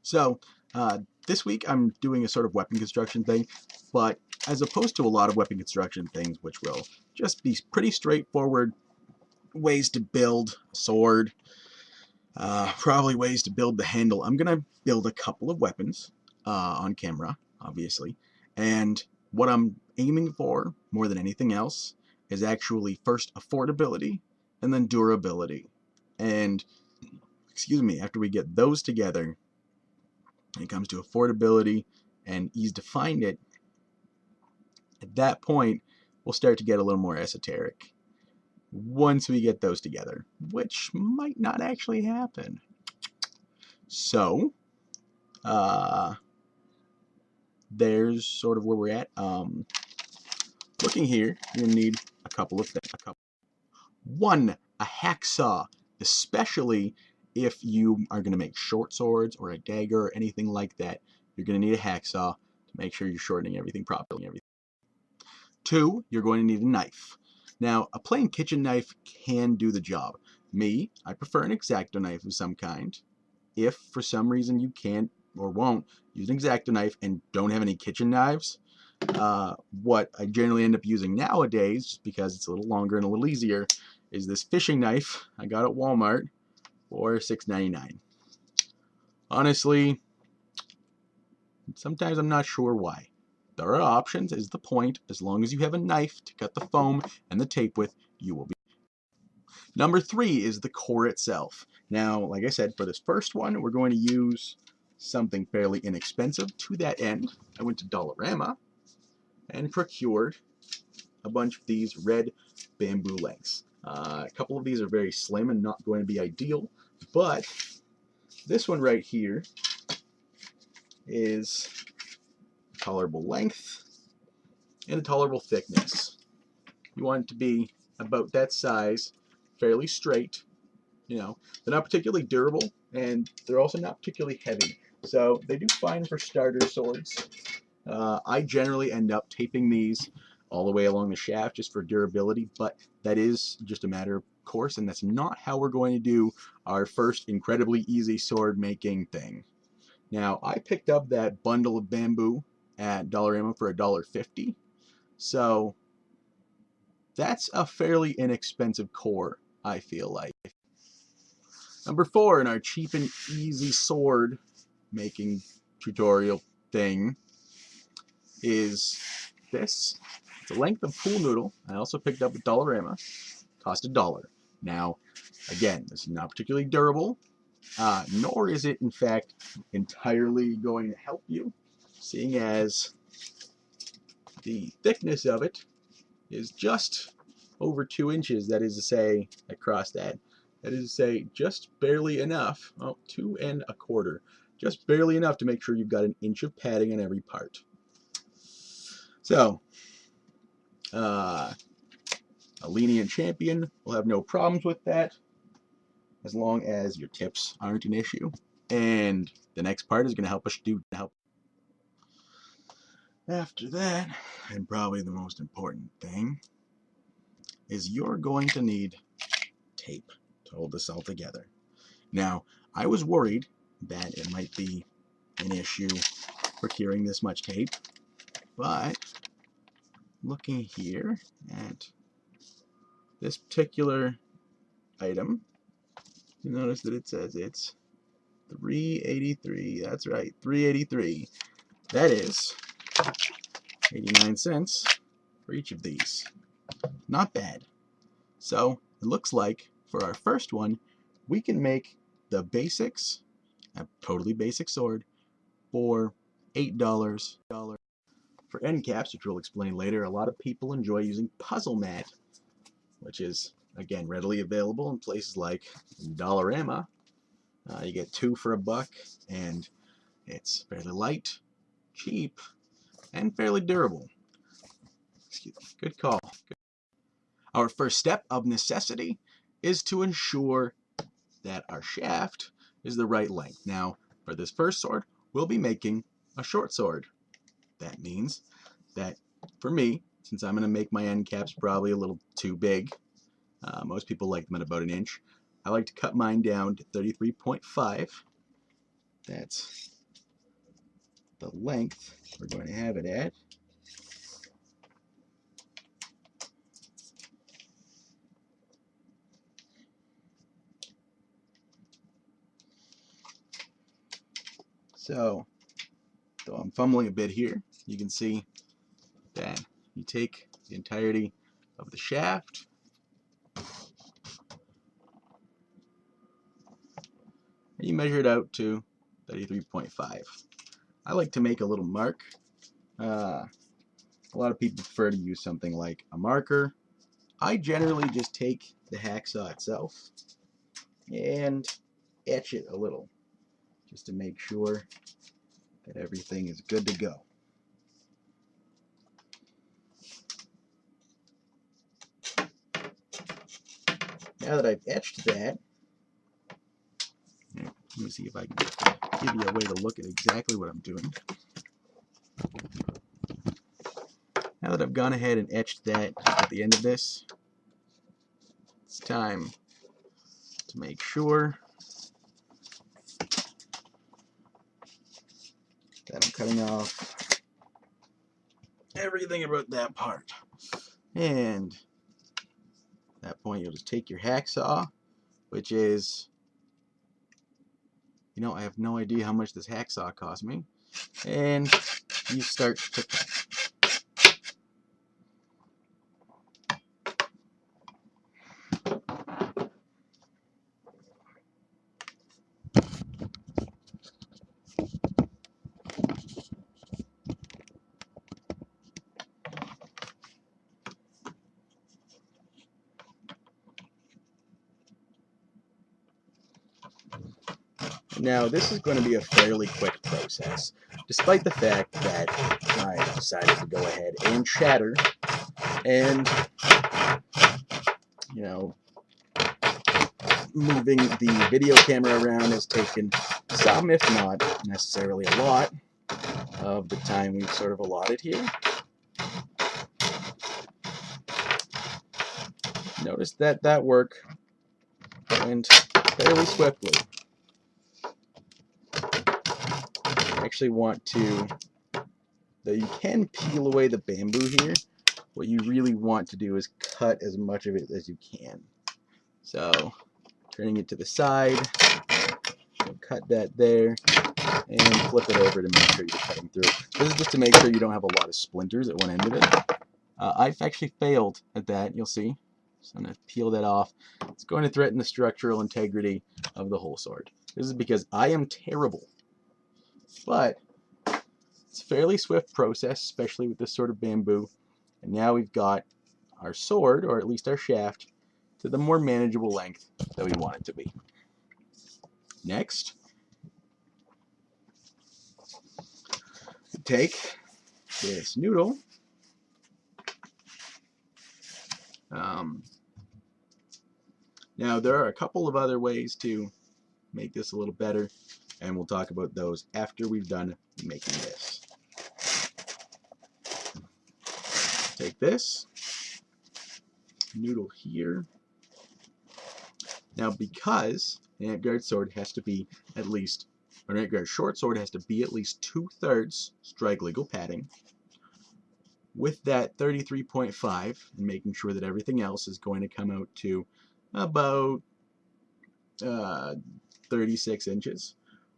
So this week I'm doing a sort of weapon construction thing, but as opposed to a lot of weapon construction things, which will just be pretty straightforward ways to build a sword, probably ways to build the handle, I'm going to build a couple of weapons on camera, obviously, and what I'm aiming for more than anything else is actually first affordability and then durability. And excuse me, after we get those together, when it comes to affordability and ease to find it, at that point we'll start to get a little more esoteric once we get those together, which might not actually happen. So there's sort of where we're at. Looking here, you're gonna need a couple of things. One, a hacksaw, especially if you are going to make short swords or a dagger or anything like that. You're going to need a hacksaw to make sure you're shortening everything properly. Two, you're going to need a knife. Now, a plain kitchen knife can do the job. Me, I prefer an X-Acto knife of some kind. If for some reason you can't or won't use an X-Acto knife and don't have any kitchen knives, what I generally end up using nowadays, just because it's a little longer and a little easier, is this fishing knife I got at Walmart for $6.99. Honestly, sometimes I'm not sure why. There are options, is the point. As long as you have a knife to cut the foam and the tape with, you will be. Number three is the core itself. Now, like I said, for this first one, we're going to use something fairly inexpensive. To that end, I went to Dollarama and procured a bunch of these red bamboo lengths. A couple of these are very slim and not going to be ideal, but this one right here is a tolerable length and a tolerable thickness. You want it to be about that size, fairly straight. You know, they're not particularly durable, and they're also not particularly heavy, so they do fine for starter swords. I generally end up taping these all the way along the shaft just for durability, but that is just a matter of course, and that's not how we're going to do our first incredibly easy sword making thing. Now, I picked up that bundle of bamboo at Dollarama for $1.50, so that's a fairly inexpensive core, I feel like. Number four in our cheap and easy sword making tutorial thing is this. It's a length of pool noodle. I also picked up at Dollarama. Cost $1. Now, again, this is not particularly durable, nor is it, in fact, entirely going to help you, seeing as the thickness of it is just over 2 inches. That is to say, across that. That is to say, just barely enough. Oh, 2 1/4. Just barely enough to make sure you've got an inch of padding on every part. So, a lenient champion will have no problems with that, as long as your tips aren't an issue. And the next part is going to help us help. After that, and probably the most important thing, is you're going to need tape to hold this all together. Now, I was worried that it might be an issue procuring this much tape, but looking here at this particular item, you notice that it says it's $3.83. That's right, $3.83. That is 89 cents for each of these. Not bad. So it looks like for our first one, we can make the basics, a totally basic sword, for $8. For end caps, which we'll explain later, a lot of people enjoy using puzzle mat, which is, again, readily available in places like Dollarama. You get 2 for $1, and it's fairly light, cheap, and fairly durable. Excuse me. Good call. Our first step of necessity is to ensure that our shaft is the right length. Now, for this first sword, we'll be making a short sword. That means that for me, since I'm going to make my end caps probably a little too big, most people like them at about 1 inch, I like to cut mine down to 33.5. That's the length we're going to have it at. So, though I'm fumbling a bit here, you can see that you take the entirety of the shaft, and you measure it out to 33.5. I like to make a little mark. A lot of people prefer to use something like a marker. I generally just take the hacksaw itself and etch it a little, just to make sure that everything is good to go. Now that I've etched that, let me see if I can give you a way to look at exactly what I'm doing. Now that I've gone ahead and etched that at the end of this, it's time to make sure that I'm cutting off everything about that part. And at that point, you'll just take your hacksaw, which is, you know, I have no idea how much this hacksaw cost me, and you start to cut. Now, this is going to be a fairly quick process, despite the fact that I decided to go ahead and shatter, and, you know, moving the video camera around has taken some, if not necessarily a lot, of the time we've sort of allotted here. Notice that that work went fairly swiftly. I actually want to, though you can peel away the bamboo here, what you really want to do is cut as much of it as you can. So, turning it to the side, cut that there, and flip it over to make sure you're cutting through. This is just to make sure you don't have a lot of splinters at one end of it. I've actually failed at that, you'll see. So I'm going to peel that off. It's going to threaten the structural integrity of the whole sword. This is because I am terrible. But it's a fairly swift process, especially with this sort of bamboo. And now we've got our sword, or at least our shaft, to the more manageable length that we want it to be. Next, we take this noodle. Now, there are a couple of other ways to make this a little better, and we'll talk about those after we've done making this. Take this noodle here. Now, because an Amtgard sword has to be at least, or an Amtgard short sword has to be at least 2/3 strike legal padding, with that 33.5, and making sure that everything else is going to come out to about 36 inches,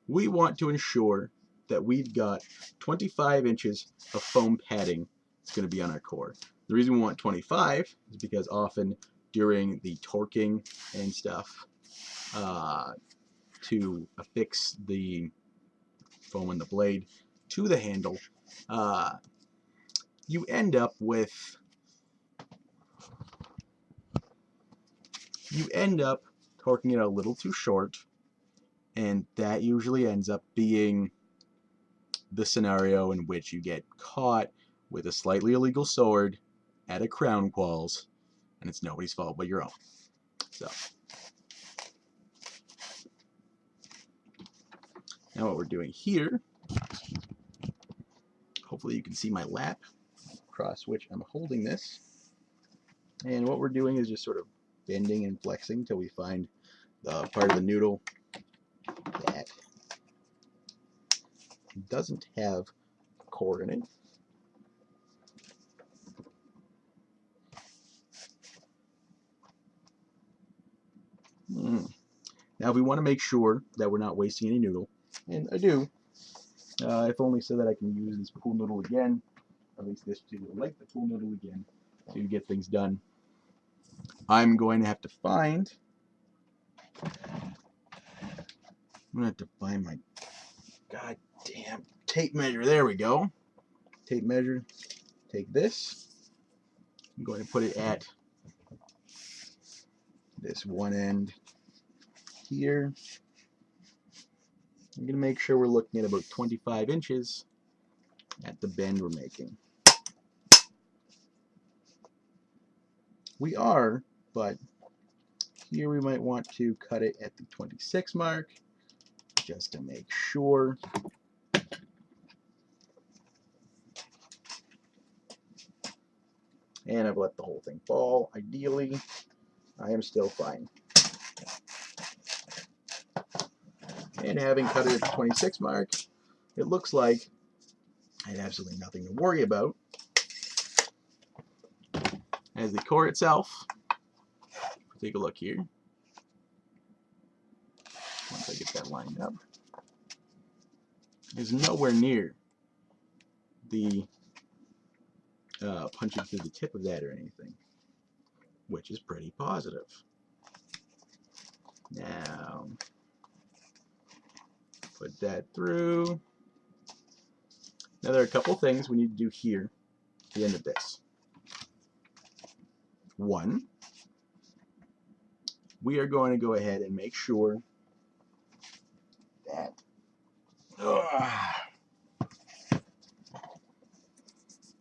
we want to ensure that we've got 25 inches of foam padding that's going to be on our core. The reason we want 25 is because often during the torquing and stuff, to affix the foam on the blade to the handle, you end up torquing it a little too short, and that usually ends up being the scenario in which you get caught with a slightly illegal sword at a crown qualls, and it's nobody's fault but your own. So now what we're doing here, hopefully you can see my lap across which I'm holding this, and what we're doing is just sort of bending and flexing till we find the part of the noodle that It doesn't have a cord in it. Now, if we want to make sure that we're not wasting any noodle, and I do, if only so that I can use this pool noodle again, or at least this to like the pool noodle again, to get things done, I'm going to have to find, my goddamn tape measure. There we go. Tape measure. Take this. I'm going to put it at this one end here. I'm going to make sure we're looking at about 25 inches at the bend we're making. We are, but here we might want to cut it at the 26 mark just to make sure. And I've let the whole thing fall. Ideally, I am still fine. And having cut it at the 26 mark, it looks like I had absolutely nothing to worry about. As the core itself, take a look here. Once I get that lined up, is nowhere near the punching through the tip of that or anything, which is pretty positive. Now, put that through. Now there are a couple things we need to do here at the end of this. One, we are going to go ahead and make sure that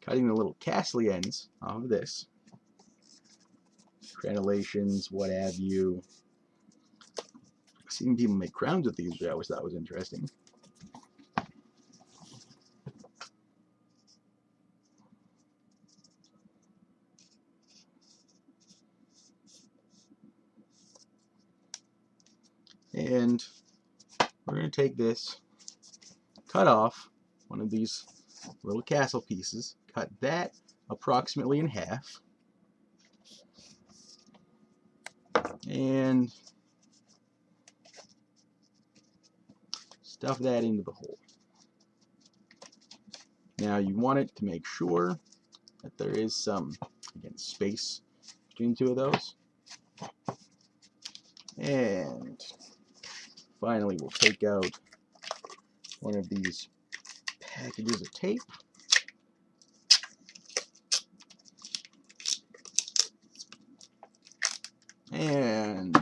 cutting the little castly ends off of this, crenellations, what have you. Seeing people make crowns with these, which I always thought was interesting. And we're going to take this, cut off one of these little castle pieces, cut that approximately in half, and stuff that into the hole. Now you want it to make sure that there is some, again, space between two of those. And finally, we'll take out one of these packages of tape. And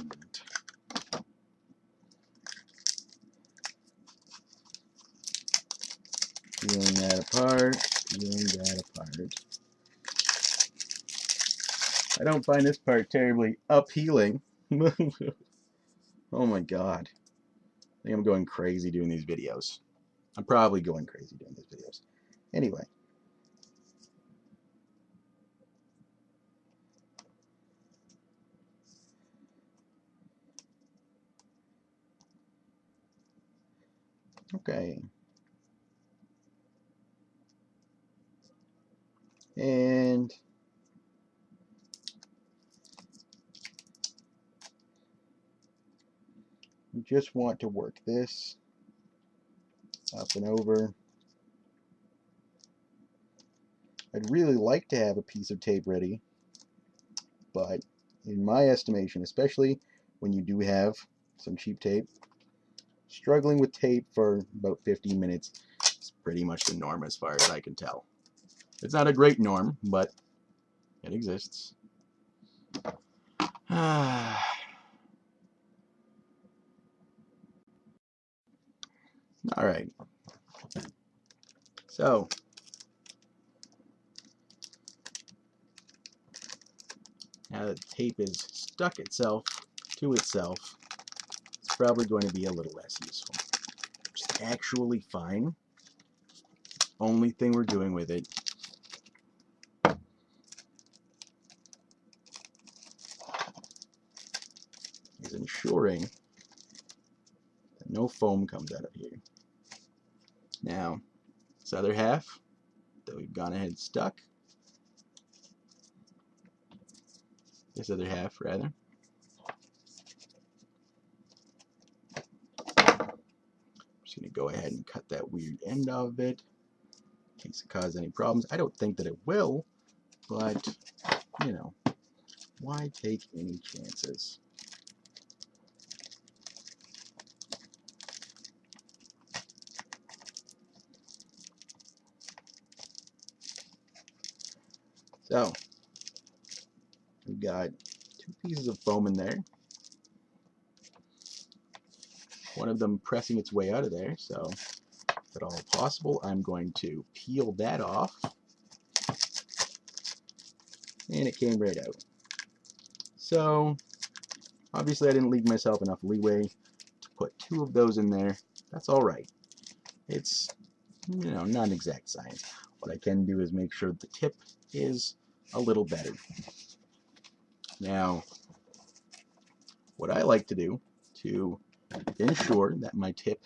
peeling that apart, peeling that apart. I don't find this part terribly appealing. Oh my god. I think I'm going crazy doing these videos. I'm probably going crazy doing these videos. Anyway. Okay. And you just want to work this up and over. I'd really like to have a piece of tape ready, but in my estimation, especially when you do have some cheap tape, struggling with tape for about 15 minutes is pretty much the norm as far as I can tell. It's not a great norm, but it exists. Alright. So, now that the tape is stuck itself to itself, it's probably going to be a little less useful. Which is actually fine. Only thing we're doing with it is ensuring that no foam comes out of here. Now, this other half that we've gone ahead and stuck, this other half rather, I'm just going to go ahead and cut that weird end of it in case it causes any problems. I don't think that it will, but, you know, why take any chances? So, we've got 2 pieces of foam in there. One of them pressing its way out of there, so if at all possible, I'm going to peel that off. And it came right out. So, obviously I didn't leave myself enough leeway to put 2 of those in there. That's alright. It's, you know, not an exact science. What I can do is make sure the tip is a little better. Now, what I like to do to ensure that my tip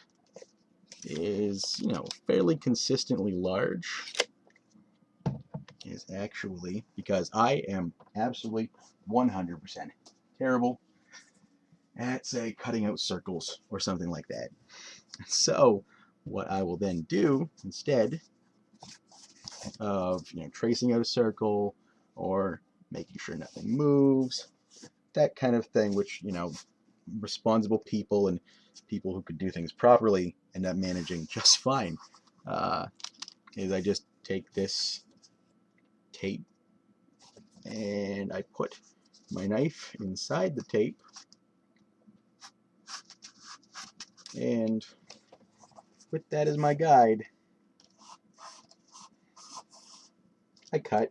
is, you know, fairly consistently large is actually, because I am absolutely 100% terrible at, say, cutting out circles or something like that. So what I will then do instead of, you know, tracing out a circle or making sure nothing moves, that kind of thing, which, you know, responsible people and people who could do things properly end up managing just fine, is I just take this tape and I put my knife inside the tape and with that as my guide, I cut.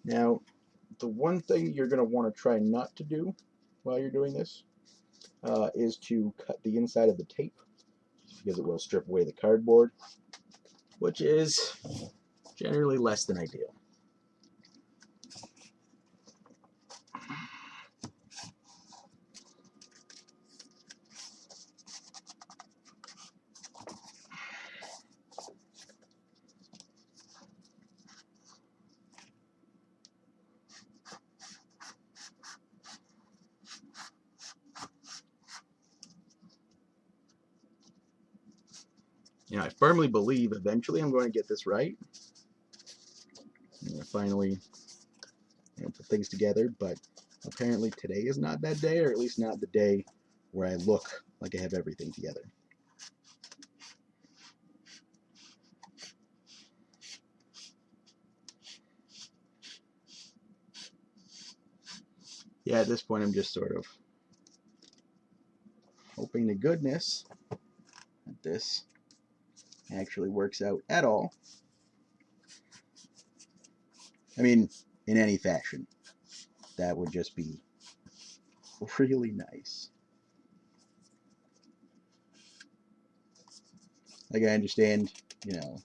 Now, the one thing you're going to want to try not to do while you're doing this is to cut the inside of the tape, because it will strip away the cardboard, which is generally less than ideal. You know, I firmly believe eventually I'm going to get this right. I'm going to finally, you know, put things together, but apparently today is not that day, or at least not the day where I look like I have everything together. Yeah, at this point I'm just sort of hoping to goodness that this actually works out at all. I mean, in any fashion. That would just be really nice. Like, I understand, you know,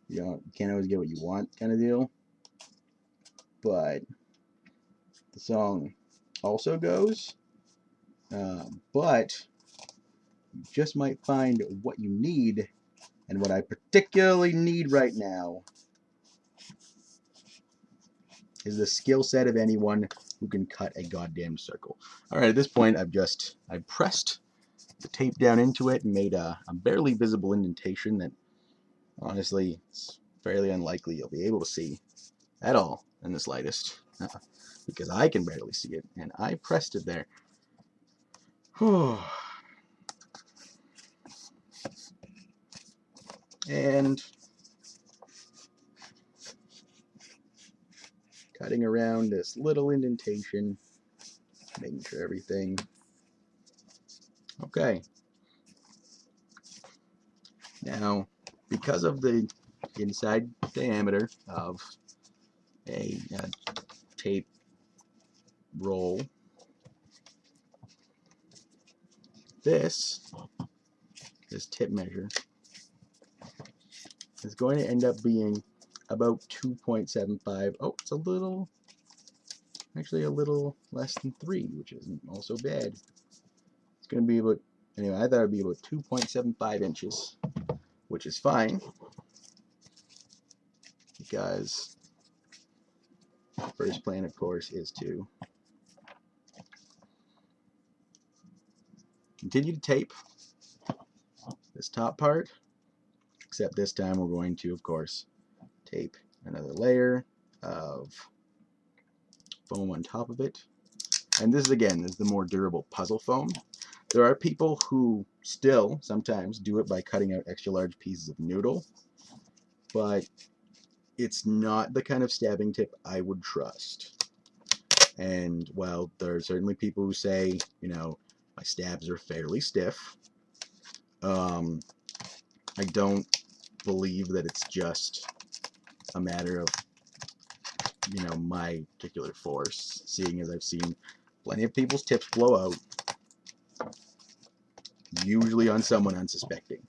you can't always get what you want kind of deal, but the song also goes, but you just might find what you need, and what I particularly need right now is the skill set of anyone who can cut a goddamn circle. Alright, at this point I pressed the tape down into it and made a barely visible indentation that honestly it's fairly unlikely you'll be able to see at all in the slightest, because I can barely see it, and I pressed it there. And cutting around this little indentation, making sure everything okay. Now, because of the inside diameter of a tape roll, this tip measure is going to end up being about 2.75. Oh, it's actually a little less than 3, which isn't also bad. It's going to be about Anyway, I thought it would be about 2.75 inches, which is fine because the first plan, of course, is to continue to tape this top part, except this time we're going to, of course, tape another layer of foam on top of it. And this is, again, this is the more durable puzzle foam. There are people who still sometimes do it by cutting out extra large pieces of noodle, but it's not the kind of stabbing tip I would trust. And while there are certainly people who say, you know, my stabs are fairly stiff, I don't believe that it's just a matter of, you know, my particular force, seeing as I've seen plenty of people's tips blow out, usually on someone unsuspecting.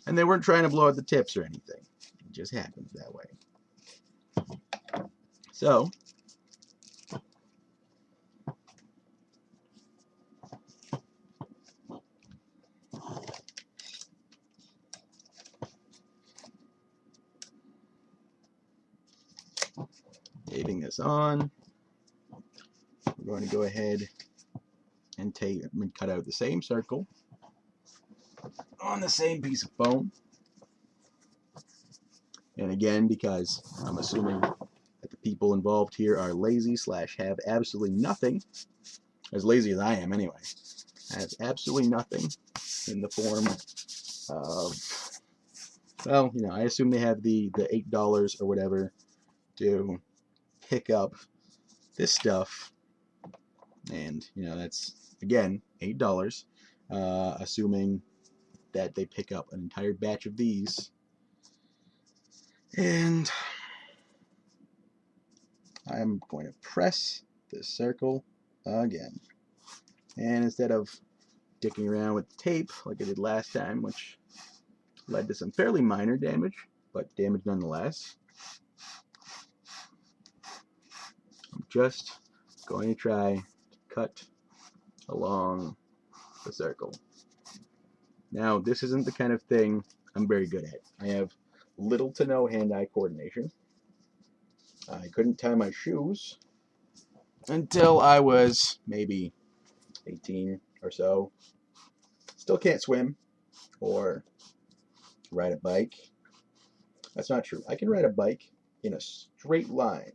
And they weren't trying to blow out the tips or anything. It just happens that way. So, taping this on, we're going to go ahead and tape and cut out the same circle on the same piece of foam. And again, because I'm assuming that the people involved here are lazy / have absolutely nothing, as lazy as I am anyway, has absolutely nothing in the form of, well, you know, I assume they have the $8 or whatever to pick up this stuff, and you know, that's again $8, assuming that they pick up an entire batch of these. And I'm going to press this circle again, and instead of dicking around with the tape like I did last time, which led to some fairly minor damage, but damage nonetheless, I'm just going to try to cut along the circle. Now, this isn't the kind of thing I'm very good at. I have little to no hand-eye coordination. I couldn't tie my shoes until I was maybe 18 or so. Still can't swim or ride a bike. That's not true. I can ride a bike in a straight line.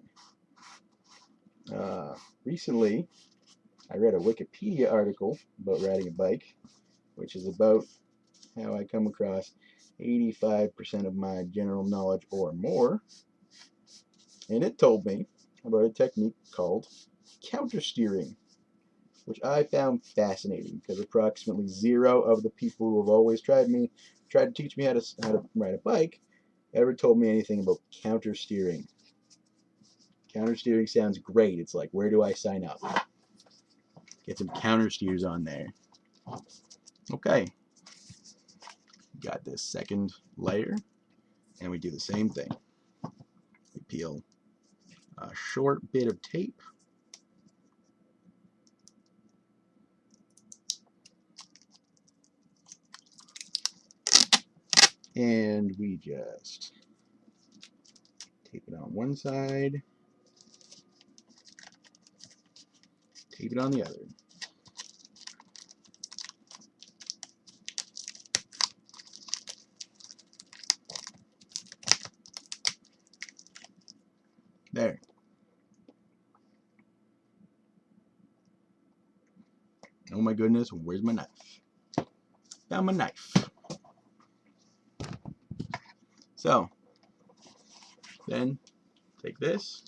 Recently, I read a Wikipedia article about riding a bike, which is about how I come across 85% of my general knowledge or more. And it told me about a technique called countersteering, which I found fascinating because approximately 0 of the people who have always tried to teach me how to ride a bike ever told me anything about countersteering. Countersteering sounds great. It's like, where do I sign up? Get some countersteers on there. Okay. Got this second layer, and we do the same thing. We peel a short bit of tape, and we just tape it on one side, tape it on the other. There. Oh my goodness, where's my knife? Found my knife. So, then take this,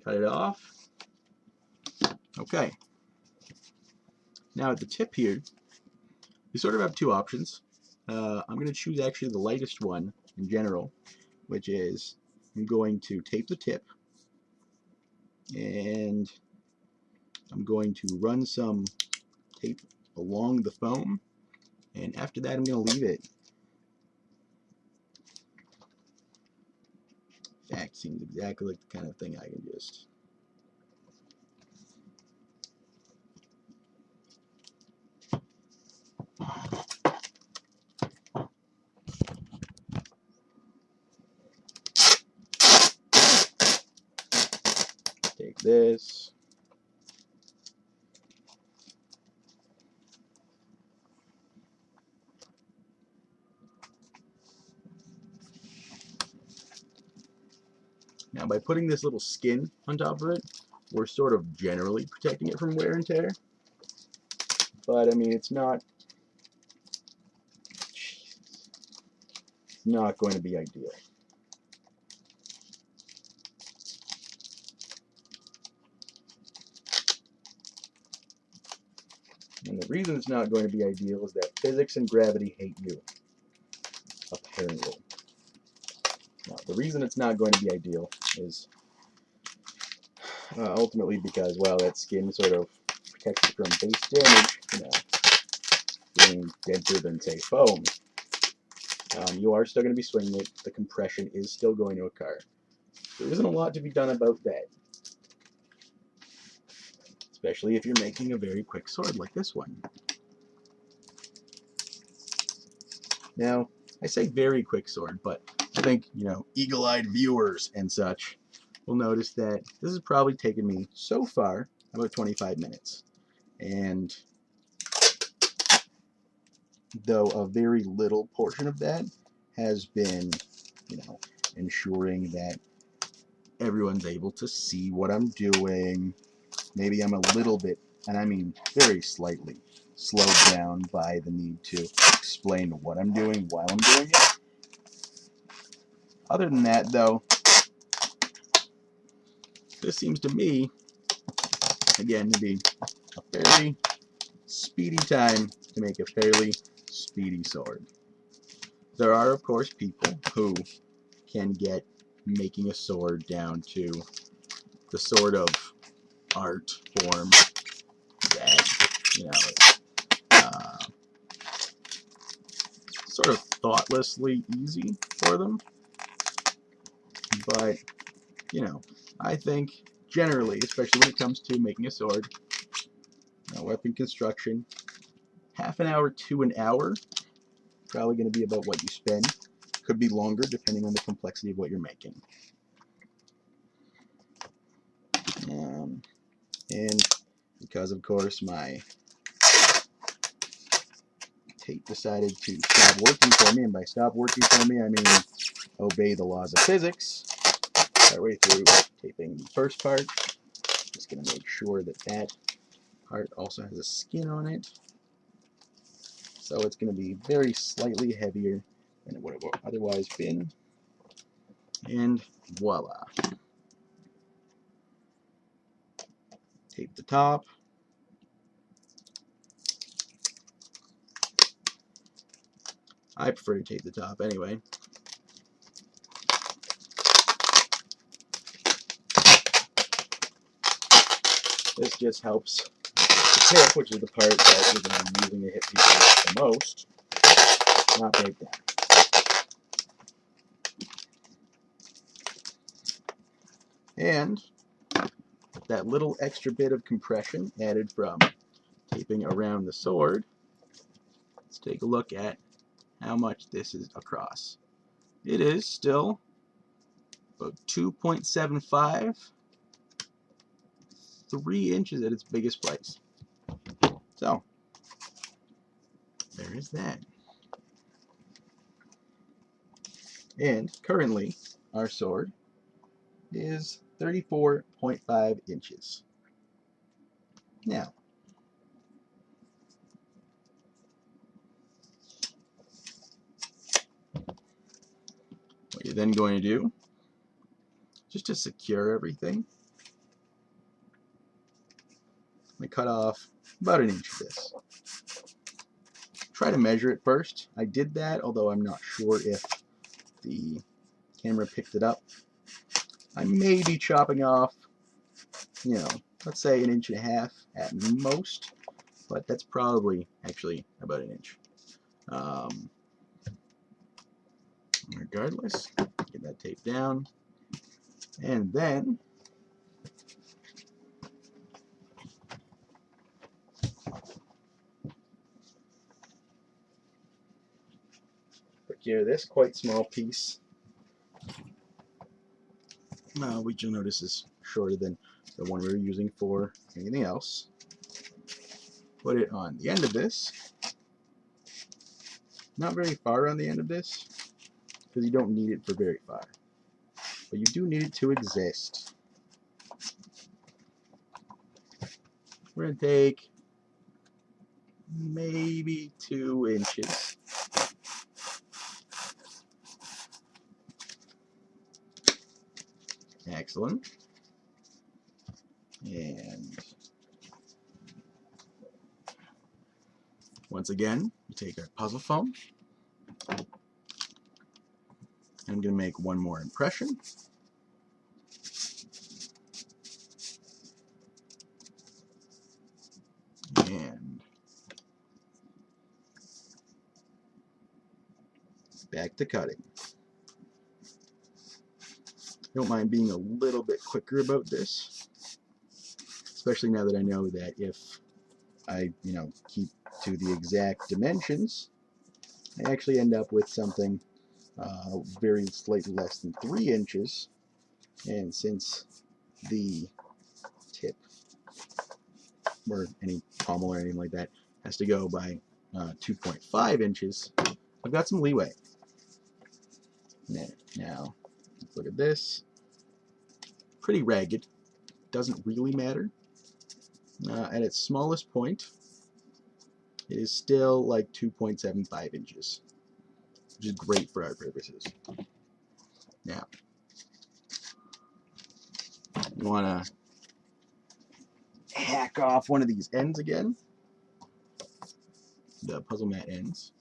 cut it off. Okay. Now at the tip here, you sort of have 2 options. I'm going to choose actually the lightest one in general, which is I'm going to tape the tip, and I'm going to run some tape along the foam, and after that I'm going to leave it. In fact, seems exactly like the kind of thing I can just this. Now, by putting this little skin on top of it, we're sort of generally protecting it from wear and tear. But, I mean, it's not going to be ideal. And the reason it's not going to be ideal is that physics and gravity hate you, apparently. Now, the reason it's not going to be ideal is ultimately because, well, that skin sort of protects it from base damage, you know, being denser than, say, foam. You are still going to be swinging it. The compression is still going to occur. There isn't a lot to be done about that, especially if you're making a very quick sword like this one. Now, I say very quick sword, but I think, you know, eagle-eyed viewers and such will notice that this has probably taken me so far about 25 minutes. And though a very little portion of that has been, you know, ensuring that everyone's able to see what I'm doing. Maybe I'm a little bit, and I mean very slightly, slowed down by the need to explain what I'm doing while I'm doing it. Other than that, though, this seems to me, again, to be a fairly speedy time to make a fairly speedy sword. There are, of course, people who can get making a sword down to the sort of art form that, you know, sort of thoughtlessly easy for them. But, you know, I think generally, especially when it comes to making a sword, weapon construction, half an hour to an hour, probably going to be about what you spend. Could be longer depending on the complexity of what you're making. And because, of course, my tape decided to stop working for me, and by stop working for me, I mean obey the laws of physics, our way through taping the first part. Just going to make sure that that part also has a skin on it. So it's going to be very slightly heavier than it would have otherwise been. And voila. Tape the top. I prefer to tape the top anyway. This just helps the tip, which is the part that you're going to be using to hit people with the most, not break down. And that little extra bit of compression added from taping around the sword, let's take a look at how much this is across. It is still about 2.75, 3 inches at its biggest place. So, there is that. And currently, our sword is 34.5 inches. Now, what you're then going to do, just to secure everything, I cut off about an inch of this. Try to measure it first. I did that, although I'm not sure if the camera picked it up. I may be chopping off, you know, let's say 1.5 inches at most, but that's probably actually about an inch. Regardless, get that tape down, and then procure this quite small piece, which you'll notice is shorter than the one we were using for anything else. Put it on the end of this. Not very far on the end of this, because you don't need it for very far. But you do need it to exist. We're going to take maybe 2 inches. Excellent. And once again, we take our puzzle foam. I'm going to make one more impression. And back to cutting. Don't mind being a little bit quicker about this, especially now that I know that if I, keep to the exact dimensions, I actually end up with something very slightly less than 3 inches. And since the tip or any pommel or anything like that has to go by 2.5 inches, I've got some leeway. Now, let's look at this. Pretty ragged. Doesn't really matter. At its smallest point, it is still like 2.75 inches, which is great for our purposes. Now, you want to hack off one of these ends again, the puzzle mat ends.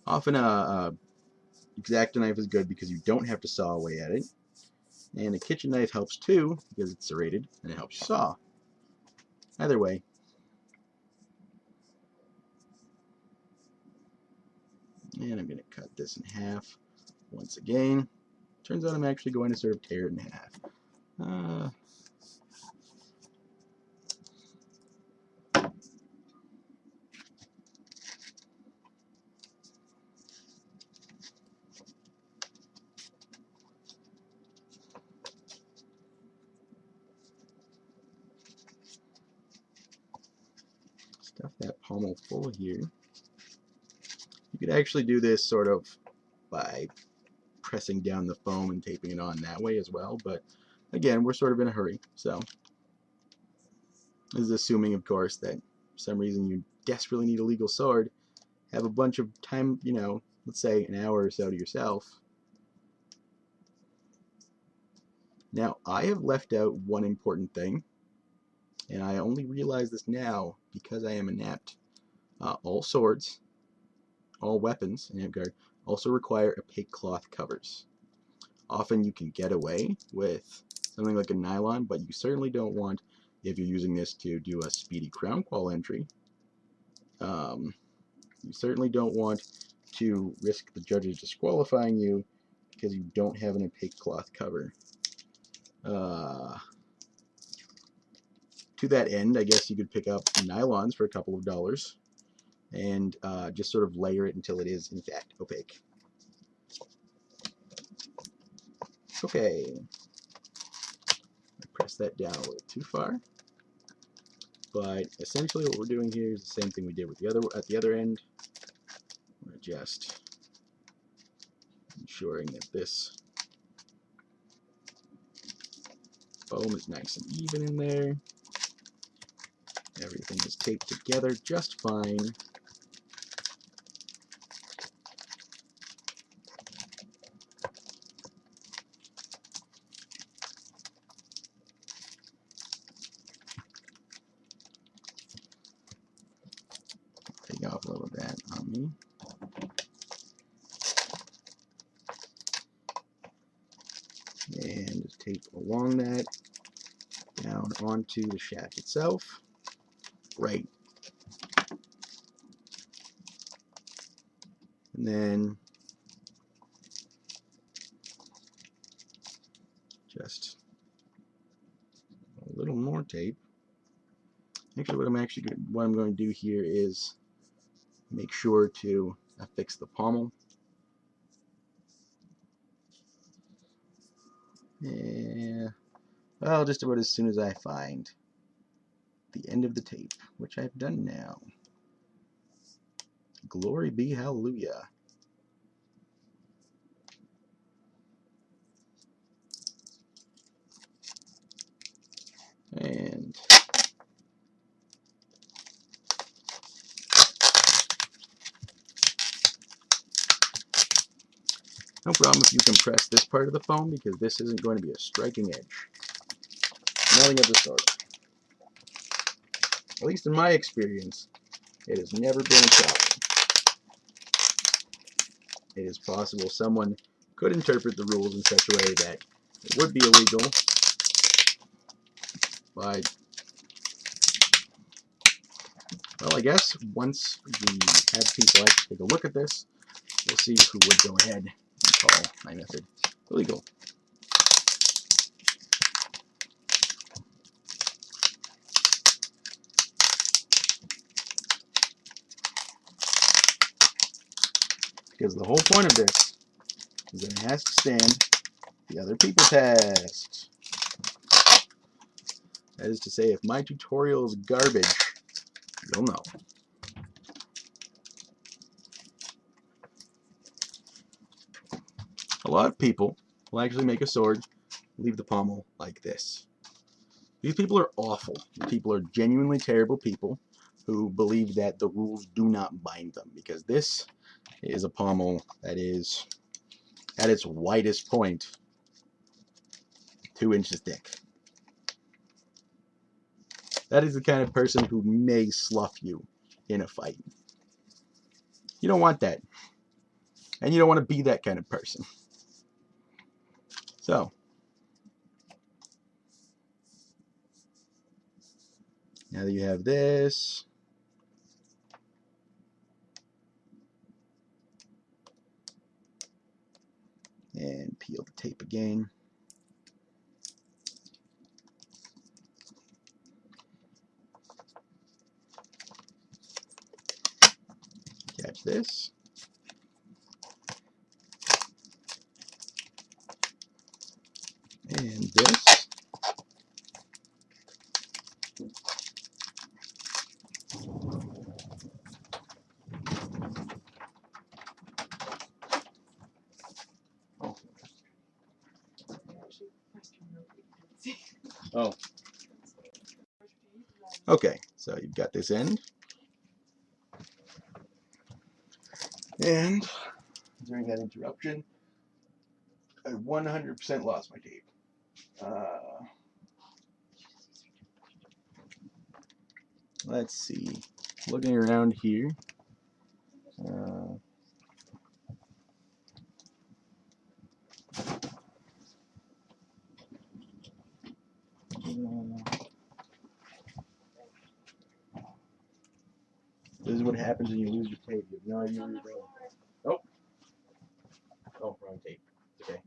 Often a X-Acto knife is good because you don't have to saw away at it, and a kitchen knife helps too because it's serrated and it helps you saw. Either way. And I'm going to cut this in half once again. Turns out I'm actually going to sort of tear it in half. Stuff that pommel full here. You could actually do this sort of by pressing down the foam and taping it on that way as well, but again, we're sort of in a hurry, so this is assuming, of course, that for some reason you desperately need a legal sword, have a bunch of time, let's say an hour or so to yourself. Now, I have left out one important thing, and I only realize this now because I am inept. All swords, all weapons in Amtgard also require opaque cloth covers. Often you can get away with something like a nylon, but you certainly don't want, if you're using this to do a speedy crown qual entry, you certainly don't want to risk the judges disqualifying you because you don't have an opaque cloth cover. To that end, I guess you could pick up nylons for a couple of dollars and just sort of layer it until it is, in fact, opaque. Okay. I pressed that down a little too far. But essentially what we're doing here is the same thing we did with at the other end. We're just ensuring that this foam is nice and even in there. Everything is taped together just fine. Take off a little of that on me. And just tape along that down onto the shaft itself. Right. And then just a little more tape. Actually, what I'm going to do here is make sure to affix the pommel. Yeah, well, just about as soon as I find the end of the tape, which I've done now. Glory be hallelujah. And no problem if you compress this part of the foam, because this isn't going to be a striking edge. Nothing of the sort. At least in my experience, it has never been a problem. It is possible someone could interpret the rules in such a way that it would be illegal, but, well, I guess once we have people actually take a look at this, we'll see who would go ahead and call my method illegal. Because the whole point of this is that it has to stand the other people test. That is to say, if my tutorial is garbage, you'll know. A lot of people will actually make a sword, leave the pommel like this. These people are awful. These people are genuinely terrible people who believe that the rules do not bind them, because this is a pommel that is, at its widest point, 2 inches thick. That is the kind of person who may slough you in a fight. You don't want that. And you don't want to be that kind of person. So, now that you have this, and peel the tape again. Catch this. And this. Oh. Okay, so you've got this end. And during that interruption, I 100% lost my tape. Let's see. Looking around here. This is what happens when you lose your tape. You have no idea where you're going. Oh. Oh, wrong tape. Okay.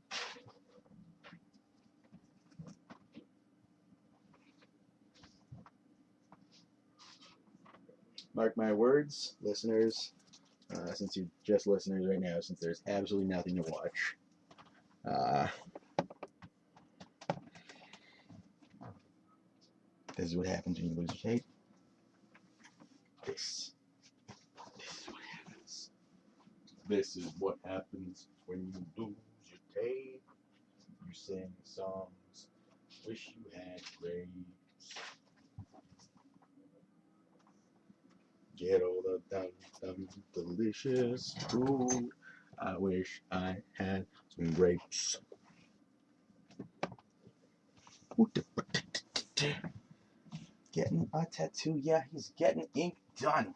Mark my words, listeners, since you're just listeners right now, since there's absolutely nothing to watch. This is what happens when you lose your tape. This is what happens. This is what happens when you lose your tape. You sing songs, wish you had grapes. Get all the delicious food. I wish I had some grapes. Getting a tattoo, yeah, he's getting ink done.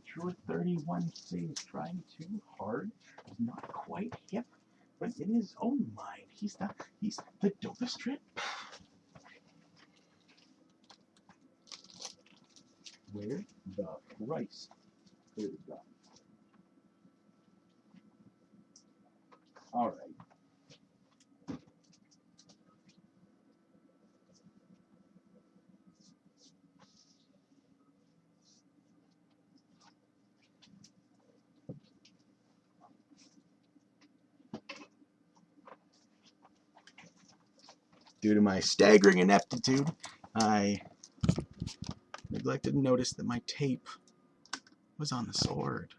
Drew 31 says trying too hard is not quite hip, but in his own mind, he's the dopest trip. Where the Christ is God? All right. Due to my staggering ineptitude, I neglected to notice that my tape was on the sword.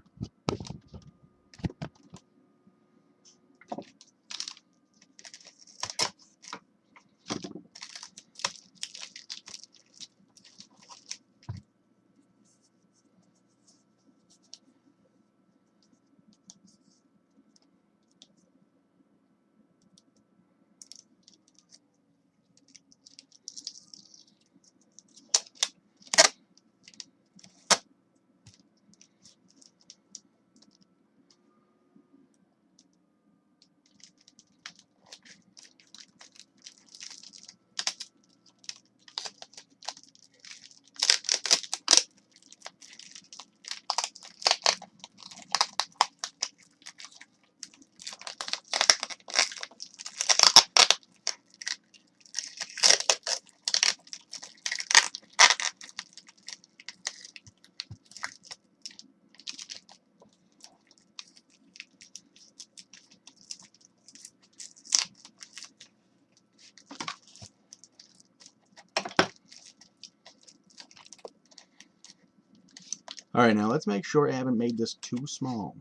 Alright, now let's make sure I haven't made this too small.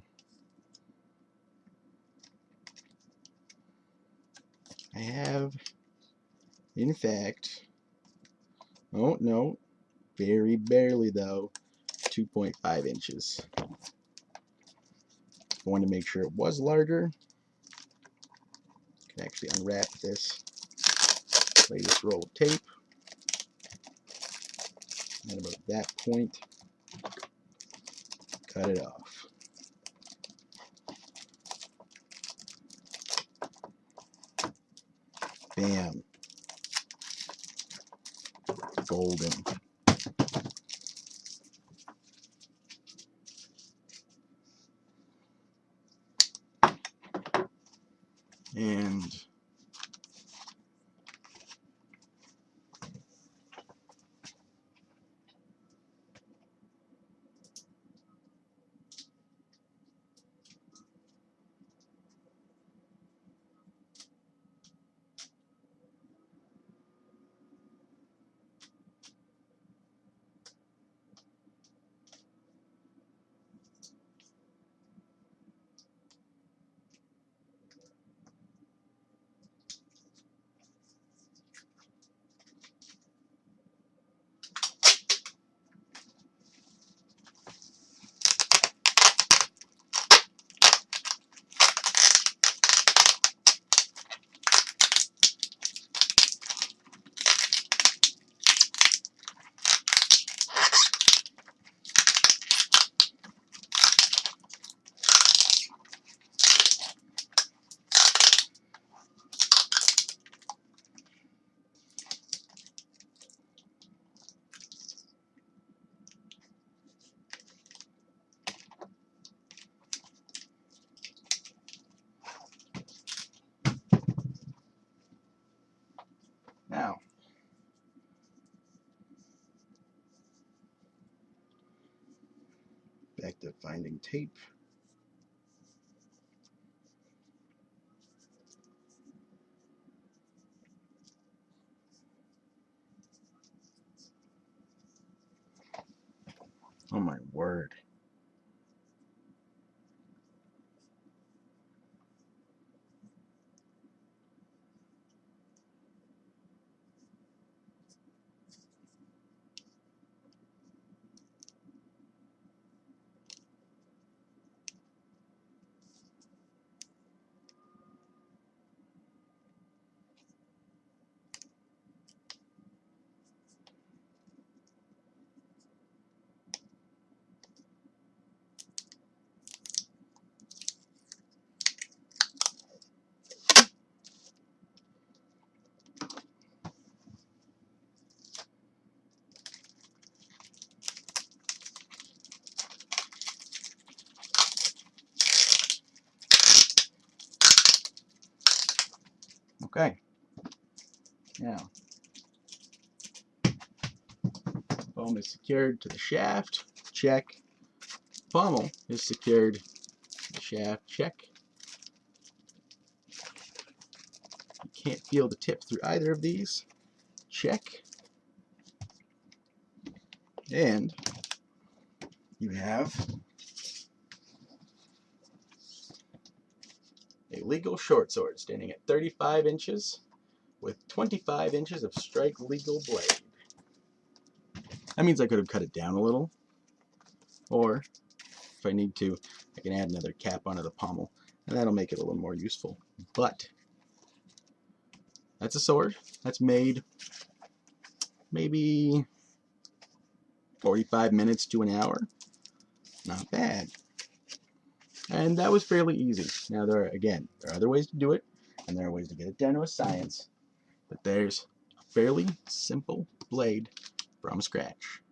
I have, in fact, oh no, very barely though, 2.5 inches. I wanted to make sure it was larger. I can actually unwrap this latest roll of tape. At about that point, cut it off. Bam. Golden. And now, back to finding tape. Oh my word. Okay. Now, foam is secured to the shaft. Check. Pommel is secured to the shaft. Check. You can't feel the tip through either of these. Check. And you have a legal short sword standing at 35 inches with 25 inches of strike legal blade. That means I could have cut it down a little, or if I need to, I can add another cap onto the pommel, and that'll make it a little more useful. But that's a sword that's made maybe 45 minutes to an hour. Not bad. And that was fairly easy. Now there are other ways to do it, and there are ways to get it down to a science, but there's a fairly simple blade from scratch.